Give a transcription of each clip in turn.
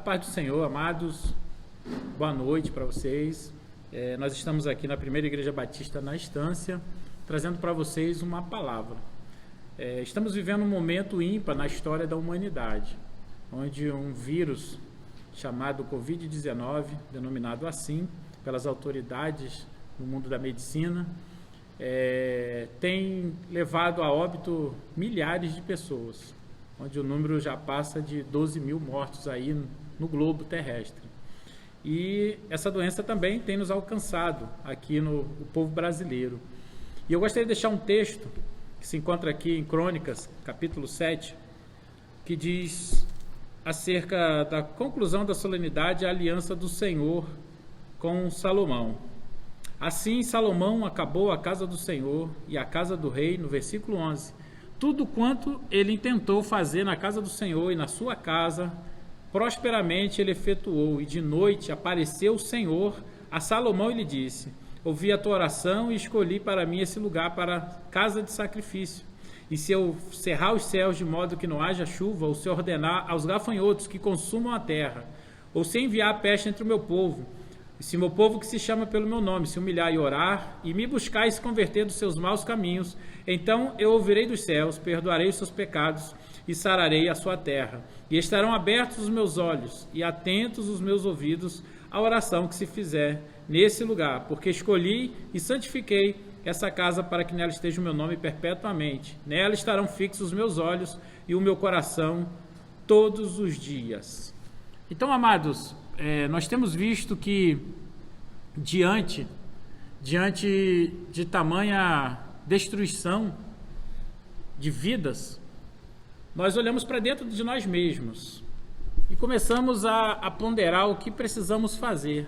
paz do Senhor, amados, boa noite para vocês. Nós estamos aqui na Primeira Igreja Batista na Estância, trazendo para vocês uma palavra. Estamos vivendo um momento ímpar na história da humanidade, onde um vírus chamado Covid-19, denominado assim pelas autoridades no mundo da medicina, tem levado a óbito milhares de pessoas, onde o número já passa de 12 mil mortos aí no globo terrestre. E essa doença também tem nos alcançado aqui no povo brasileiro. E eu gostaria de deixar um texto que se encontra aqui em Crônicas, capítulo 7, que diz acerca da conclusão da solenidade, a aliança do Senhor com Salomão. Assim Salomão acabou a casa do Senhor e a casa do rei, no versículo 11. Tudo quanto ele intentou fazer na casa do Senhor e na sua casa, prosperamente ele efetuou, e de noite apareceu o Senhor a Salomão e lhe disse: ouvi a tua oração e escolhi para mim esse lugar para casa de sacrifício. E se eu cerrar os céus de modo que não haja chuva, ou se ordenar aos gafanhotos que consumam a terra, ou se enviar a peste entre o meu povo, e se meu povo que se chama pelo meu nome se humilhar e orar, e me buscar e se converter dos seus maus caminhos, então eu ouvirei dos céus, perdoarei os seus pecados e sararei a sua terra. E estarão abertos os meus olhos e atentos os meus ouvidos à oração que se fizer nesse lugar, porque escolhi e santifiquei essa casa para que nela esteja o meu nome perpetuamente. Nela estarão fixos os meus olhos e o meu coração todos os dias. Então, amados, nós temos visto que diante de tamanha destruição de vidas, nós olhamos para dentro de nós mesmos e começamos a ponderar o que precisamos fazer.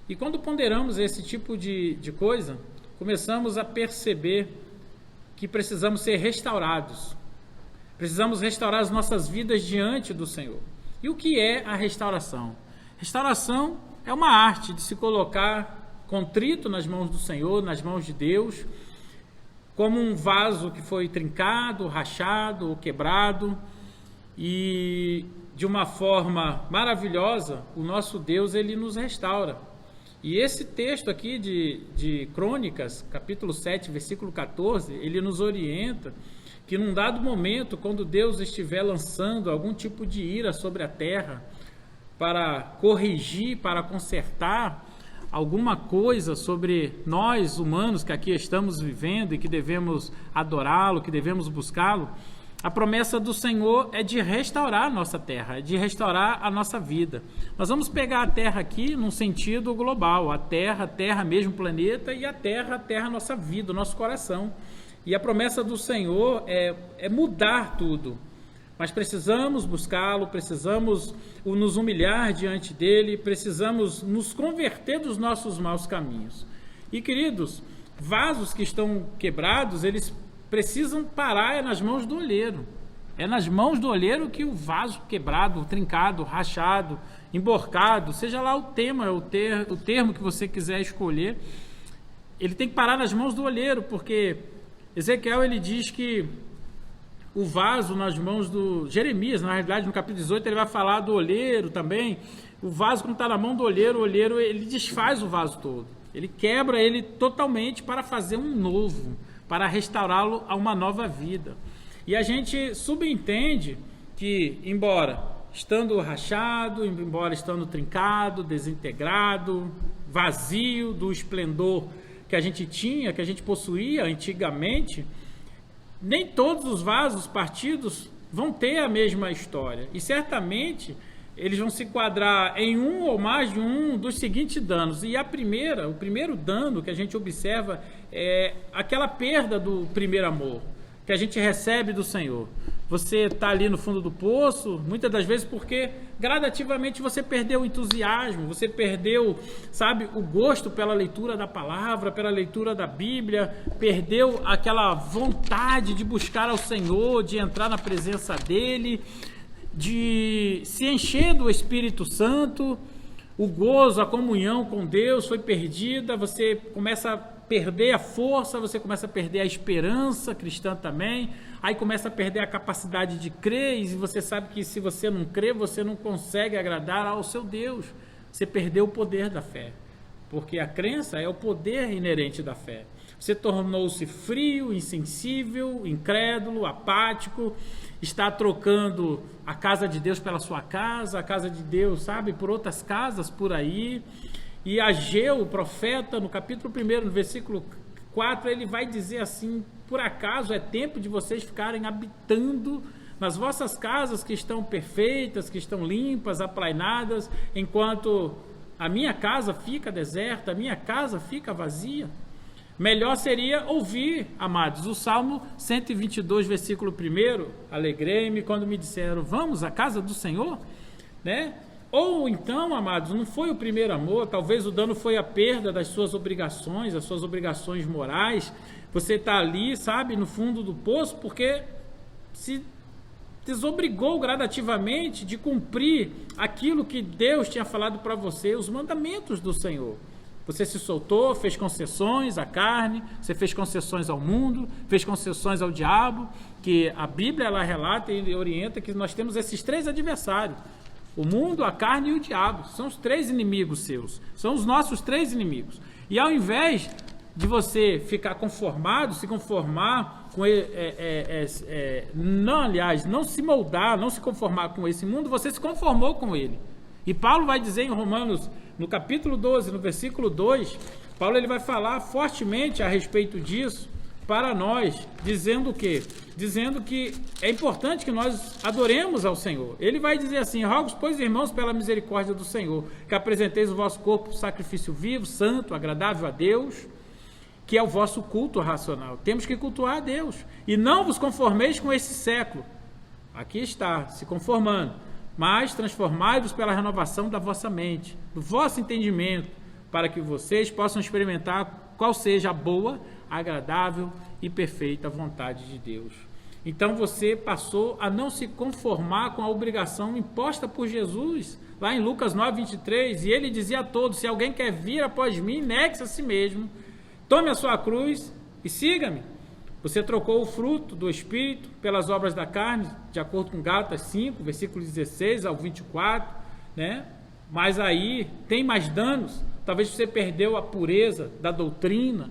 E quando ponderamos esse tipo de coisa, começamos a perceber que precisamos ser restaurados. Precisamos restaurar as nossas vidas diante do Senhor. E o que é a restauração? Restauração é uma arte de se colocar contrito nas mãos do Senhor, nas mãos de Deus, como um vaso que foi trincado, rachado ou quebrado, e de uma forma maravilhosa, o nosso Deus, ele nos restaura. E esse texto aqui de Crônicas, capítulo 7, versículo 14, ele nos orienta que num dado momento, quando Deus estiver lançando algum tipo de ira sobre a terra, para corrigir, para consertar alguma coisa sobre nós humanos que aqui estamos vivendo e que devemos adorá-lo, que devemos buscá-lo, a promessa do Senhor é de restaurar a nossa terra, é de restaurar a nossa vida. Nós vamos pegar a terra aqui num sentido global, a terra mesmo, planeta, e a terra, nossa vida, o nosso coração. E a promessa do Senhor é mudar tudo. Mas precisamos buscá-lo, precisamos nos humilhar diante dele, precisamos nos converter dos nossos maus caminhos. E, queridos, vasos que estão quebrados, eles precisam parar nas mãos do olheiro. É nas mãos do olheiro que o vaso quebrado, trincado, rachado, emborcado, seja lá o termo que você quiser escolher, ele tem que parar nas mãos do olheiro, porque Ezequiel, ele diz que o vaso nas mãos do Jeremias, na realidade, no capítulo 18, ele vai falar do olheiro também. O vaso, quando está na mão do olheiro, o olheiro, ele desfaz o vaso todo. Ele quebra ele totalmente para fazer um novo, para restaurá-lo a uma nova vida. E a gente subentende que, embora estando rachado, embora estando trincado, desintegrado, vazio do esplendor que a gente tinha, que a gente possuía antigamente, nem todos os vasos partidos vão ter a mesma história. E certamente eles vão se enquadrar em um ou mais de um dos seguintes danos. E o primeiro dano que a gente observa é aquela perda do primeiro amor que a gente recebe do Senhor. Você está ali no fundo do poço, muitas das vezes porque gradativamente você perdeu o entusiasmo, você perdeu, o gosto pela leitura da palavra, pela leitura da Bíblia, perdeu aquela vontade de buscar ao Senhor, de entrar na presença dEle, de se encher do Espírito Santo. O gozo, a comunhão com Deus foi perdida, você começa perder a força, você começa a perder a esperança cristã também, aí começa a perder a capacidade de crer, e você sabe que se você não crê, você não consegue agradar ao seu Deus. Você perdeu o poder da fé, porque a crença é o poder inerente da fé. Você tornou-se frio, insensível, incrédulo, apático, está trocando a casa de Deus pela sua casa, a casa de Deus, sabe, por outras casas por aí. E Ageu, o profeta, no capítulo 1, no versículo 4, ele vai dizer assim: por acaso é tempo de vocês ficarem habitando nas vossas casas que estão perfeitas, que estão limpas, aplainadas, enquanto a minha casa fica deserta, a minha casa fica vazia? Melhor seria ouvir, amados, o Salmo 122, versículo 1, alegrei-me quando me disseram, vamos à casa do Senhor, né? Ou então, amados, não foi o primeiro amor, talvez o dano foi a perda das suas obrigações, as suas obrigações morais. Você está ali, sabe, no fundo do poço, porque se desobrigou gradativamente de cumprir aquilo que Deus tinha falado para você, os mandamentos do Senhor. Você se soltou, fez concessões à carne, você fez concessões ao mundo, fez concessões ao diabo, que a Bíblia ela relata e orienta que nós temos esses três adversários. O mundo, a carne e o diabo. São os três inimigos seus. São os nossos três inimigos. E ao invés de você ficar conformado, se conformar com ele, não se moldar, não se conformar com esse mundo, você se conformou com ele. E Paulo vai dizer em Romanos, no capítulo 12, no versículo 2, Paulo ele vai falar fortemente a respeito disso para nós, dizendo o quê? Dizendo que é importante que nós adoremos ao Senhor. Ele vai dizer assim, rogo, pois, irmãos, pela misericórdia do Senhor, que apresenteis o vosso corpo sacrifício vivo, santo, agradável a Deus, que é o vosso culto racional. Temos que cultuar a Deus. E não vos conformeis com esse século. Aqui está, se conformando. Mas transformai-vos pela renovação da vossa mente, do vosso entendimento, para que vocês possam experimentar qual seja a boa, agradável e perfeita vontade de Deus. Então você passou a não se conformar com a obrigação imposta por Jesus, lá em Lucas 9:23, e ele dizia a todos, se alguém quer vir após mim, negue-se a si mesmo, tome a sua cruz e siga-me. Você trocou o fruto do Espírito pelas obras da carne, de acordo com Gálatas 5, versículos 16 ao 24, né? Mas aí tem mais danos. Talvez você perdeu a pureza da doutrina,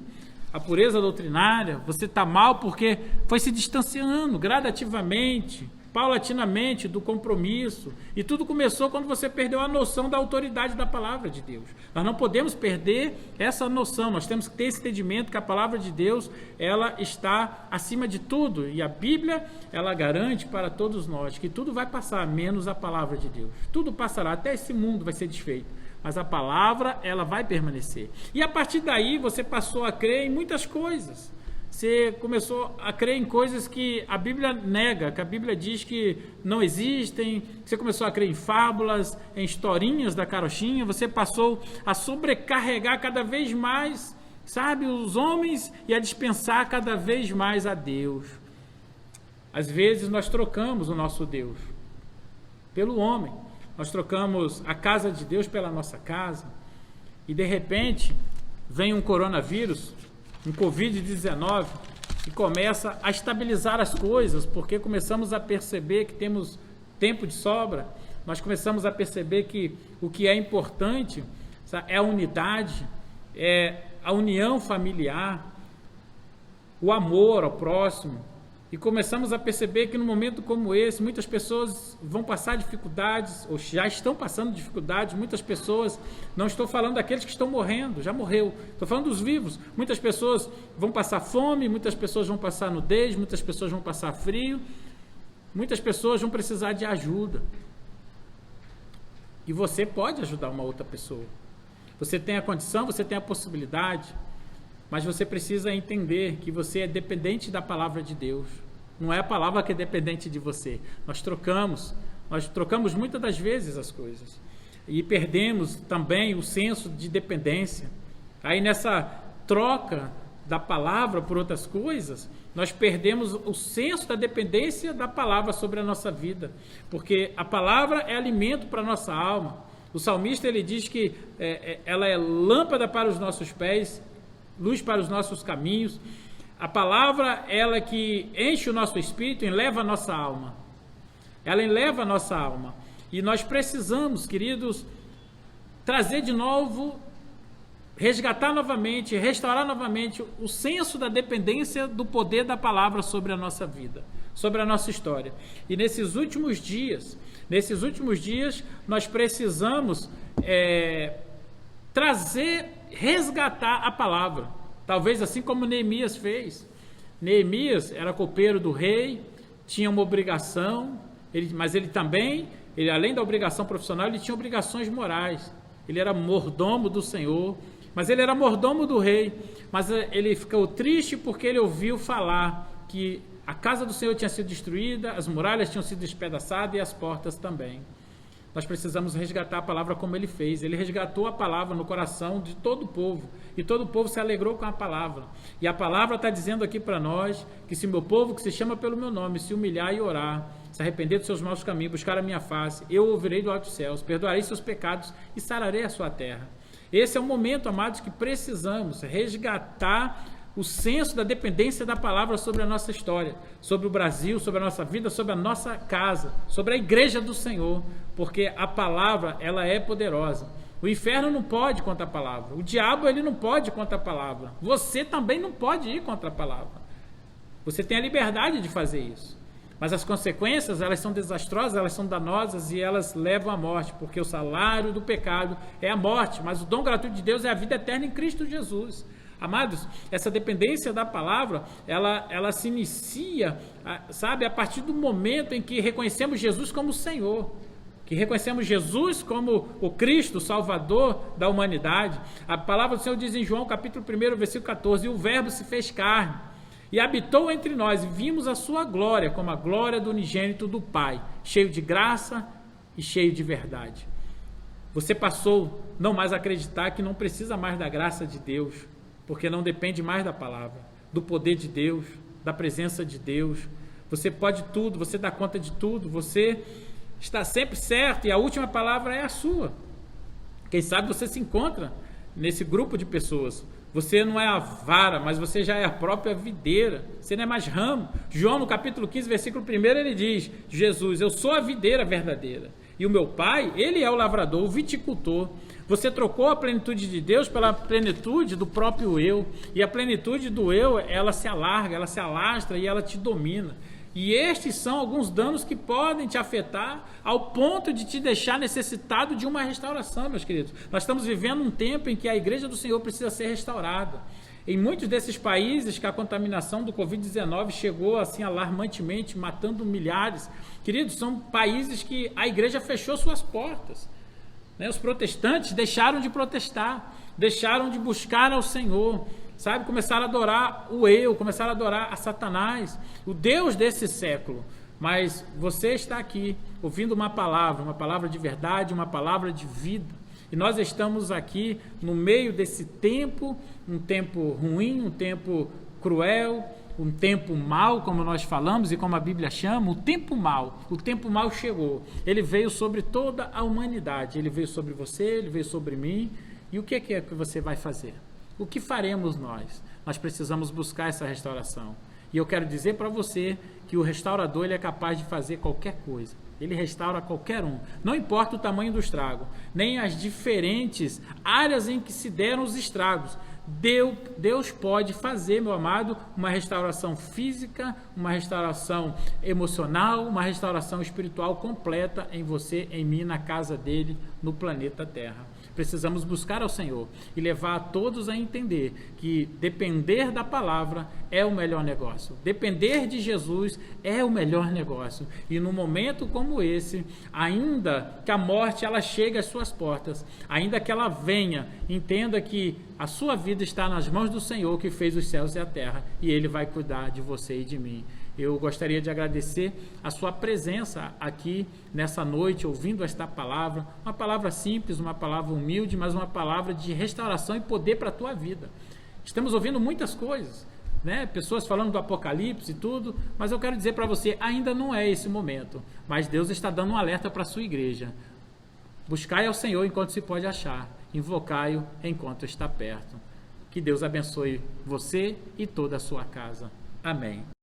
a pureza doutrinária. Você está mal porque foi se distanciando gradativamente, paulatinamente do compromisso. E tudo começou quando você perdeu a noção da autoridade da palavra de Deus. Nós não podemos perder essa noção. Nós temos que ter esse entendimento que a palavra de Deus, ela está acima de tudo. E a Bíblia, ela garante para todos nós que tudo vai passar, menos a palavra de Deus. Tudo passará, até esse mundo vai ser desfeito. Mas a palavra, ela vai permanecer. E a partir daí, você passou a crer em muitas coisas. Você começou a crer em coisas que a Bíblia nega, que a Bíblia diz que não existem. Você começou a crer em fábulas, em historinhas da carochinha. Você passou a sobrecarregar cada vez mais, sabe, os homens e a dispensar cada vez mais a Deus. Às vezes nós trocamos o nosso Deus pelo homem. Nós trocamos a casa de Deus pela nossa casa. E de repente vem um coronavírus, um Covid-19, e começa a estabilizar as coisas, porque começamos a perceber que temos tempo de sobra, nós começamos a perceber que o que é importante é a unidade, é a união familiar, o amor ao próximo, e começamos a perceber que num momento como esse, muitas pessoas vão passar dificuldades, ou já estão passando dificuldades, muitas pessoas, não estou falando daqueles que estão morrendo, já morreu, estou falando dos vivos, muitas pessoas vão passar fome, muitas pessoas vão passar nudez, muitas pessoas vão passar frio, muitas pessoas vão precisar de ajuda. E você pode ajudar uma outra pessoa. Você tem a condição, você tem a possibilidade, mas você precisa entender que você é dependente da palavra de Deus. Não é a palavra que é dependente de você. Nós trocamos muitas das vezes as coisas. E perdemos também o senso de dependência. Aí nessa troca da palavra por outras coisas, nós perdemos o senso da dependência da palavra sobre a nossa vida. Porque a palavra é alimento para a nossa alma. O salmista ele diz que ela é lâmpada para os nossos pés luz para os nossos caminhos. A palavra, ela que enche o nosso espírito, eleva a nossa alma. Ela eleva a nossa alma. E nós precisamos, queridos, trazer de novo, resgatar novamente, restaurar novamente o senso da dependência do poder da palavra sobre a nossa vida, sobre a nossa história. E nesses últimos dias, nós precisamos resgatar a palavra. Talvez assim como Neemias fez. Neemias era copeiro do rei, tinha uma obrigação, mas ele também, além da obrigação profissional, ele tinha obrigações morais. Ele era mordomo do Senhor, mas ele era mordomo do rei. Mas ele ficou triste porque ele ouviu falar que a casa do Senhor tinha sido destruída, as muralhas tinham sido despedaçadas e as portas também. Nós precisamos resgatar a palavra como ele fez. Ele resgatou a palavra no coração de todo o povo. E todo o povo se alegrou com a palavra. E a palavra está dizendo aqui para nós que se meu povo, que se chama pelo meu nome, se humilhar e orar, se arrepender dos seus maus caminhos, buscar a minha face, eu ouvirei do alto dos céus, perdoarei seus pecados e sararei a sua terra. Esse é o momento, amados, que precisamos resgatar o senso da dependência da palavra sobre a nossa história, sobre o Brasil, sobre a nossa vida, sobre a nossa casa, sobre a igreja do Senhor, porque a palavra, ela é poderosa. O inferno não pode contra a palavra, o diabo, ele não pode contra a palavra, você também não pode ir contra a palavra. Você tem a liberdade de fazer isso, mas as consequências, elas são desastrosas, elas são danosas e elas levam à morte, porque o salário do pecado é a morte, mas o dom gratuito de Deus é a vida eterna em Cristo Jesus. Amados, essa dependência da palavra, ela se inicia, sabe, a partir do momento em que reconhecemos Jesus como Senhor, que reconhecemos Jesus como o Cristo, o Salvador da humanidade. A palavra do Senhor diz em João capítulo 1, versículo 14, e o verbo se fez carne e habitou entre nós, e vimos a sua glória, como a glória do unigênito do Pai, cheio de graça e cheio de verdade. Você passou não mais a acreditar que não precisa mais da graça de Deus, porque não depende mais da palavra, do poder de Deus, da presença de Deus. Você pode tudo, você dá conta de tudo, você está sempre certo e a última palavra é a sua. Quem sabe você se encontra nesse grupo de pessoas. Você não é a vara, mas você já é a própria videira. Você não é mais ramo. João, no capítulo 15, versículo 1, ele diz, Jesus, eu sou a videira verdadeira. E o meu pai, ele é o lavrador, o viticultor. Você trocou a plenitude de Deus pela plenitude do próprio eu. E a plenitude do eu, ela se alarga, ela se alastra e ela te domina. E estes são alguns danos que podem te afetar ao ponto de te deixar necessitado de uma restauração, meus queridos. Nós estamos vivendo um tempo em que a igreja do Senhor precisa ser restaurada. Em muitos desses países que a contaminação do Covid-19 chegou assim alarmantemente, matando milhares, queridos, são países que a igreja fechou suas portas. Os protestantes deixaram de protestar, deixaram de buscar ao Senhor, sabe? Começaram a adorar o eu, começaram a adorar a Satanás, o Deus desse século. Mas você está aqui ouvindo uma palavra de verdade, uma palavra de vida. E nós estamos aqui no meio desse tempo, um tempo ruim, um tempo cruel, um tempo mau, como nós falamos e como a Bíblia chama, o tempo mau chegou. Ele veio sobre toda a humanidade, ele veio sobre você, ele veio sobre mim. E o que é que você vai fazer? O que faremos nós? Nós precisamos buscar essa restauração. E eu quero dizer para você que o restaurador, ele é capaz de fazer qualquer coisa. Ele restaura qualquer um. Não importa o tamanho do estrago, nem as diferentes áreas em que se deram os estragos. Deus pode fazer, meu amado, uma restauração física, uma restauração emocional, uma restauração espiritual completa em você, em mim, na casa dele, no planeta Terra. Precisamos buscar ao Senhor e levar a todos a entender que depender da palavra é o melhor negócio. Depender de Jesus é o melhor negócio. E num momento como esse, ainda que a morte ela chegue às suas portas, ainda que ela venha, entenda que a sua vida está nas mãos do Senhor que fez os céus e a terra, e Ele vai cuidar de você e de mim. Eu gostaria de agradecer a sua presença aqui nessa noite, ouvindo esta palavra, uma palavra simples, uma palavra humilde, mas uma palavra de restauração e poder para a tua vida. Estamos ouvindo muitas coisas, né? Pessoas falando do Apocalipse e tudo, mas eu quero dizer para você, ainda não é esse momento, mas Deus está dando um alerta para a sua igreja. Buscai ao Senhor enquanto se pode achar, invocai-o enquanto está perto. Que Deus abençoe você e toda a sua casa. Amém.